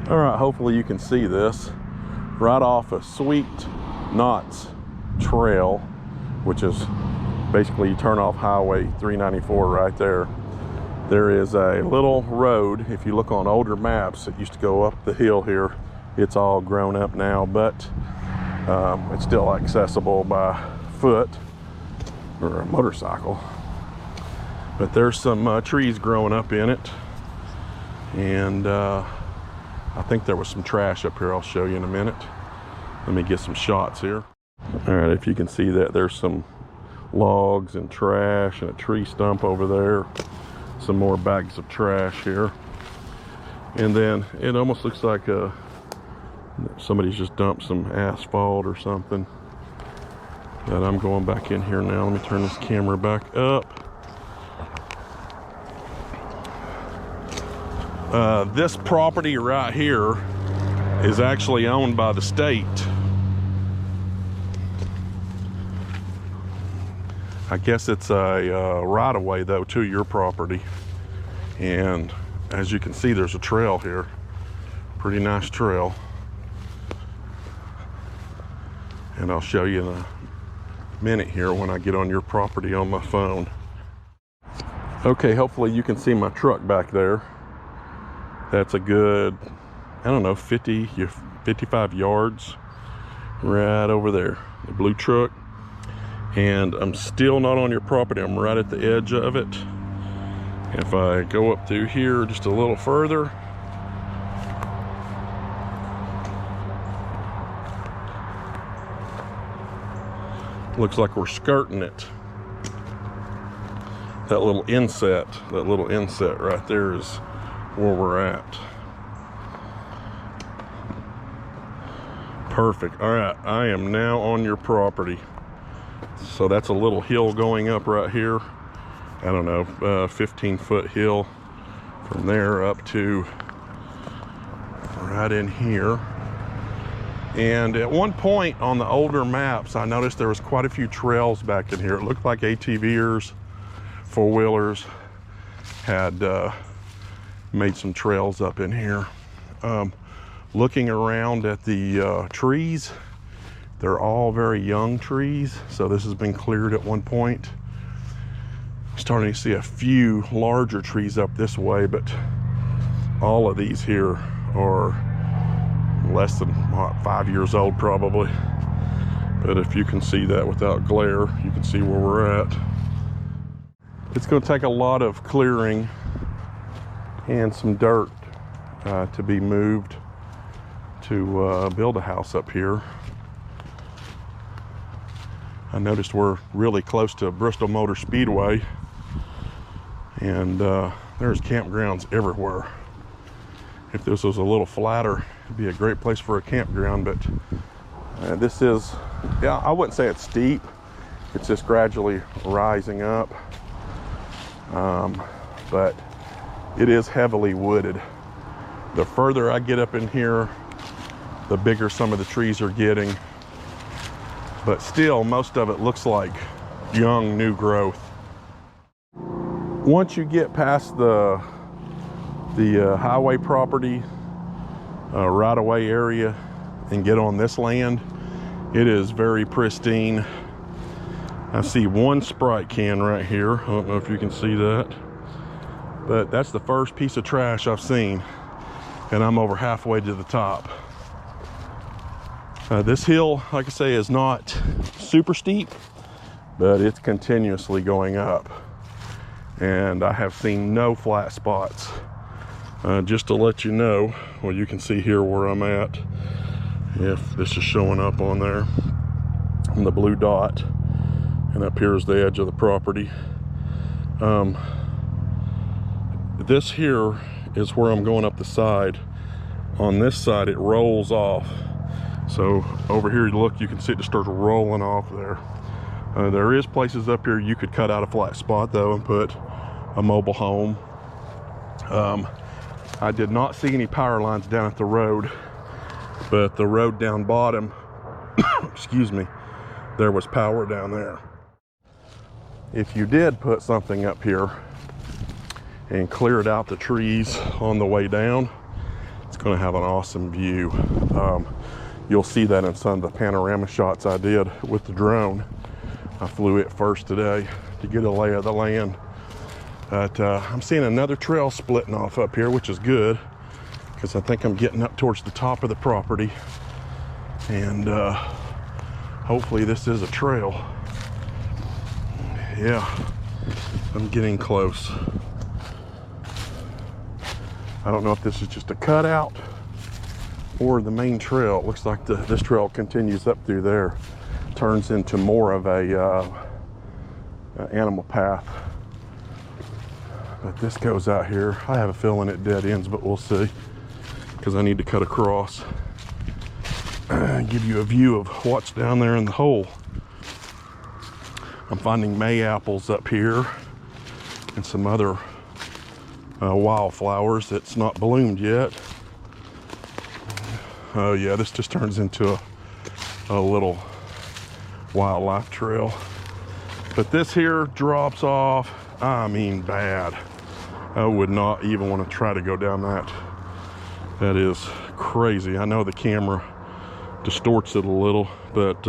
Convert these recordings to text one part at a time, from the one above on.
All right, hopefully you can see this. Right off of Sweet Knots Trail, which is basically you turn off Highway 394 right there. There is a little road. If you look on older maps, it used to go up the hill here. It's all grown up now, but it's still accessible by foot or a motorcycle. But there's some trees growing up in it, and I think there was some trash up here. I'll show you in a minute. Let me get some shots here. All right, if you can see that, there's some logs and trash and a tree stump over there. Some more bags of trash here. And then it almost looks like somebody's just dumped some asphalt or something. But I'm going back in here now. Let me turn this camera back up. This property right here is actually owned by the state. I guess it's a right-of-way though to your property. And as you can see, there's a trail here. Pretty nice trail. And I'll show you in a minute here when I get on your property on my phone. Okay, hopefully you can see my truck back there. That's a good, I don't know, 55 yards right over there, the blue truck. And I'm still not on your property. I'm right at the edge of it. If I go up through here just a little further, looks like we're skirting it. That little inset right there is where we're at. Perfect. All right, I am now on your property. So that's a little hill going up right here. I don't know, 15-foot hill from there up to right in here. And at one point on the older maps, I noticed there was quite a few trails back in here. It looked like ATVers, four-wheelers had made some trails up in here. Looking around at the trees, they're all very young trees, so this has been cleared at one point. Starting to see a few larger trees up this way, but all of these here are less than 5 years old probably. But if you can see that without glare, you can see where we're at. It's going to take a lot of clearing and some dirt to be moved to build a house up here. I noticed we're really close to Bristol Motor Speedway, and there's campgrounds everywhere. If this was a little flatter, it'd be a great place for a campground, but this is, yeah, I wouldn't say it's steep. It's just gradually rising up, but it is heavily wooded. The further I get up in here, the bigger some of the trees are getting. But still, most of it looks like young, new growth. Once you get past the highway property, right-of-way area, and get on this land, it is very pristine. I see one Sprite can right here. I don't know if you can see that, but that's the first piece of trash I've seen, and I'm over halfway to the top. This hill, like I say, is not super steep, but it's continuously going up. And I have seen no flat spots. Just to let you know, well, you can see here where I'm at, if this is showing up on there, on the blue dot. And up here is the edge of the property. This here is where I'm going up the side. On this side, it rolls off. So over here, look, you can see it just starts rolling off there. There is places up here you could cut out a flat spot though and put a mobile home. I did not see any power lines down at the road, but the road down bottom, excuse me, there was power down there. If you did put something up here and cleared out the trees on the way down, it's Going to have an awesome view. You'll see that in some of the panorama shots I did with the drone. I flew it first today to get a lay of the land. But I'm seeing another trail splitting off up here, which is good, because I think I'm getting up towards the top of the property. And hopefully this is a trail. Yeah, I'm getting close. I don't know if this is just a cutout or the main trail. It looks like this trail continues up through there, turns into more of a animal path. But this goes out here. I have a feeling it dead ends, but we'll see, because I need to cut across and give you a view of what's down there in the hole. I'm finding May apples up here and some other wildflowers that's not bloomed yet. Oh yeah, this just turns into a little wildlife trail. But this here drops off, I mean bad. I would not even want to try to go down that. That is crazy. I know the camera distorts it a little, but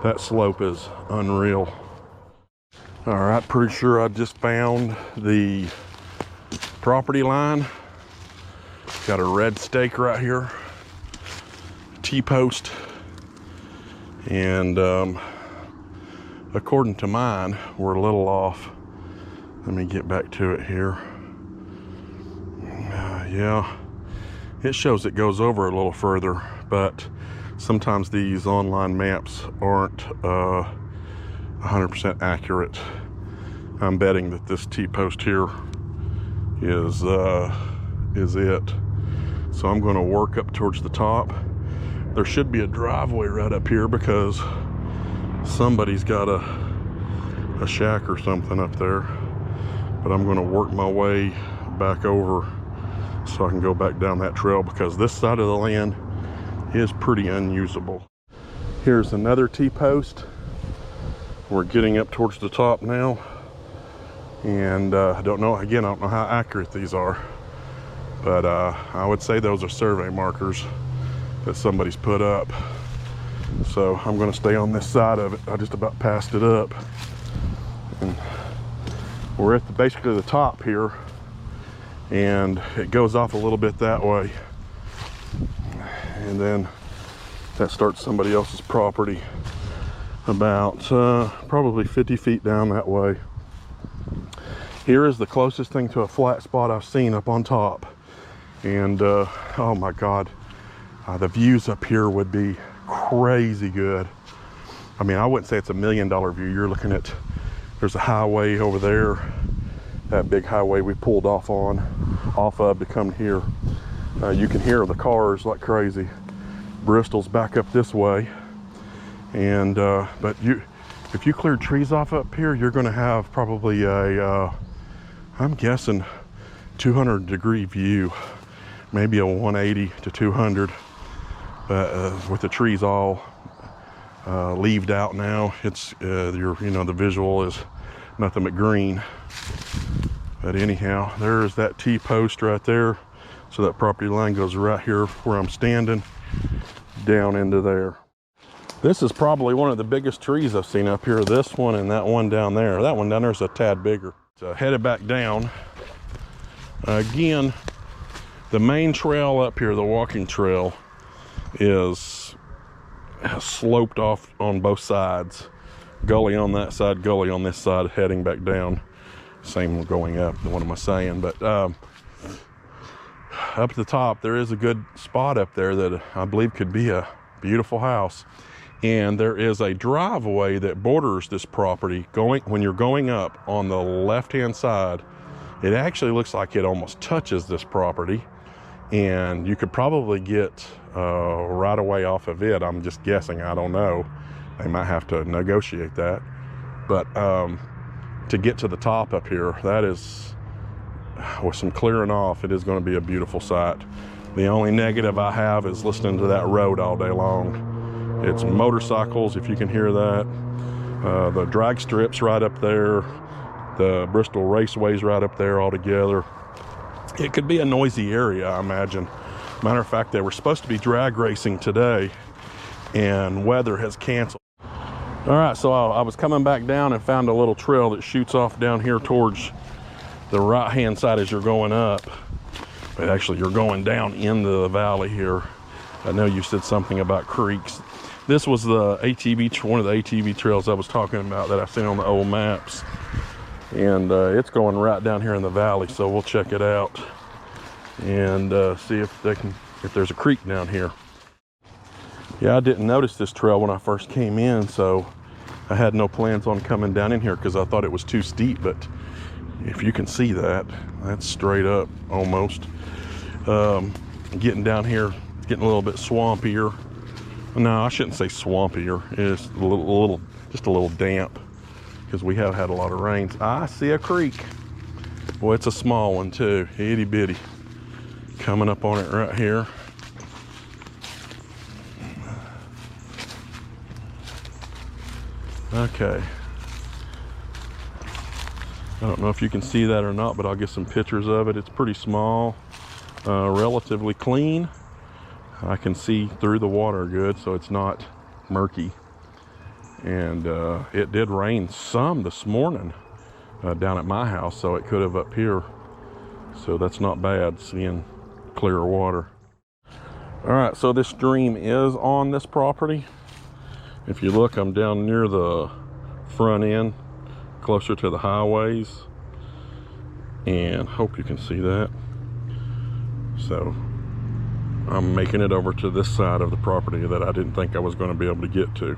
that slope is unreal. All right, pretty sure I just found the property line. Got a red stake right here, T-post, and according to mine, we're a little off. Let me get back to it here. Yeah, it shows it goes over a little further, but sometimes these online maps aren't 100% accurate. I'm betting that this T-post here is it. So I'm going to work up towards the top. There should be a driveway right up here, because somebody's got a shack or something up there. But I'm going to work my way back over so I can go back down that trail, because this side of the land is pretty unusable. Here's another T-post. We're getting up towards the top now, and I don't know how accurate these are, but I would say those are survey markers that somebody's put up. So I'm going to stay on this side of it. I just about passed it up, and we're at basically the top here, and it goes off a little bit that way, and then that starts somebody else's property about probably 50 feet down that way. Here is the closest thing to a flat spot I've seen up on top, and oh my God, the views up here would be crazy good. I mean, I wouldn't say it's $1 million view. You're looking at, there's a highway over there, that big highway we pulled off of to come here. You can hear the cars like crazy. Bristol's back up this way, and but if you clear trees off up here, you're going to have probably a I'm guessing 200-degree view, maybe a 180 to 200, but with the trees all leaved out now, it's the visual is nothing but green. But anyhow, there's that T-post right there. So that property line goes right here where I'm standing, down into there. This is probably one of the biggest trees I've seen up here. This one and that one down there. That one down there is a tad bigger. So headed back down. Again, the main trail up here, the walking trail, is sloped off on both sides. Gully on that side, gully on this side, heading back down. Same going up, what am I saying? But up at the top, there is a good spot up there that I believe could be a beautiful house. And there is a driveway that borders this property. When you're going up on the left-hand side, it actually looks like it almost touches this property. And you could probably get right away off of it. I'm just guessing, I don't know. They might have to negotiate that. But to get to the top up here, that is, with some clearing off, it is going to be a beautiful sight. The only negative I have is listening to that road all day long. It's motorcycles, if you can hear that. The drag strip's right up there. The Bristol Raceway's right up there all together. It could be a noisy area, I imagine. Matter of fact, they were supposed to be drag racing today, and weather has canceled. All right, so I was coming back down and found a little trail that shoots off down here towards the right-hand side as you're going up. But actually, you're going down into the valley here. I know you said something about creeks. This was the ATV, one of the ATV trails I was talking about that I've seen on the old maps. And it's going right down here in the valley, so we'll check it out and see if there's a creek down here. Yeah, I didn't notice this trail when I first came in, so I had no plans on coming down in here because I thought it was too steep, but if you can see that, that's straight up almost. Getting down here, getting a little bit swampier. No, I shouldn't say swampier. It's just a little damp because we have had a lot of rains. I see a creek. Boy, it's a small one too, itty bitty. Coming up on it right here. Okay. I don't know if you can see that or not, but I'll get some pictures of it. It's pretty small, relatively clean. I can see through the water good, so it's not murky. And it did rain some this morning down at my house, so it could have up here. So that's not bad, seeing clear water. All right, so this stream is on this property. If you look, I'm down near the front end, closer to the highways, and hope you can see that. So I'm making it over to this side of the property that I didn't think I was going to be able to get to.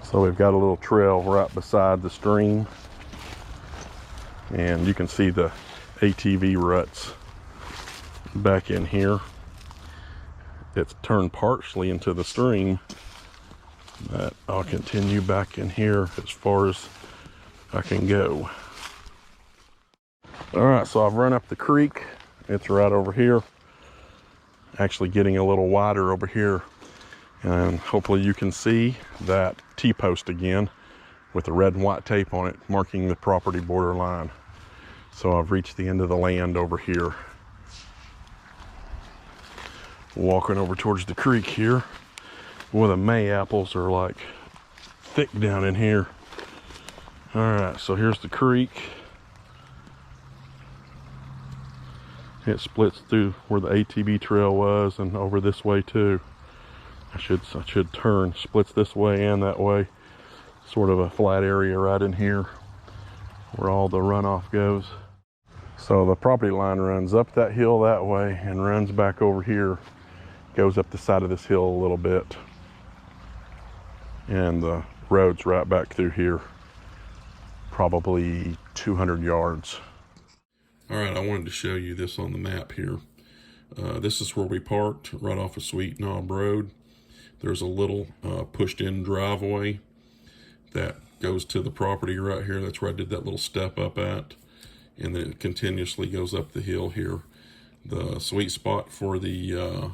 So we've got a little trail right beside the stream, and you can see the ATV ruts back in here. It's turned partially into the stream, but I'll continue back in here as far as I can go. All right, so I've run up the creek. It's right over here. Actually getting a little wider over here. And hopefully you can see that T-post again with the red and white tape on it, marking the property border line. So I've reached the end of the land over here. Walking over towards the creek here. Boy, the May apples are like thick down in here. All right, so here's the creek. It splits through where the ATV trail was and over this way too. I should turn, splits this way and that way. Sort of a flat area right in here where all the runoff goes. So the property line runs up that hill that way and runs back over here. Goes up the side of this hill a little bit. And the road's right back through here. Probably 200 yards. All right, I wanted to show you this on the map here. This is where we parked, right off of Sweet Knob Road. There's a little pushed-in driveway that goes to the property right here. That's where I did that little step up at. And then it continuously goes up the hill here. The sweet spot for the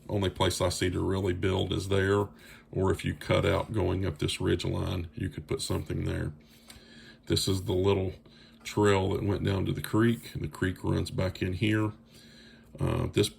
only place I see to really build is there. Or if you cut out going up this ridge line, you could put something there. This is the little trail that went down to the creek. The creek runs back in here. This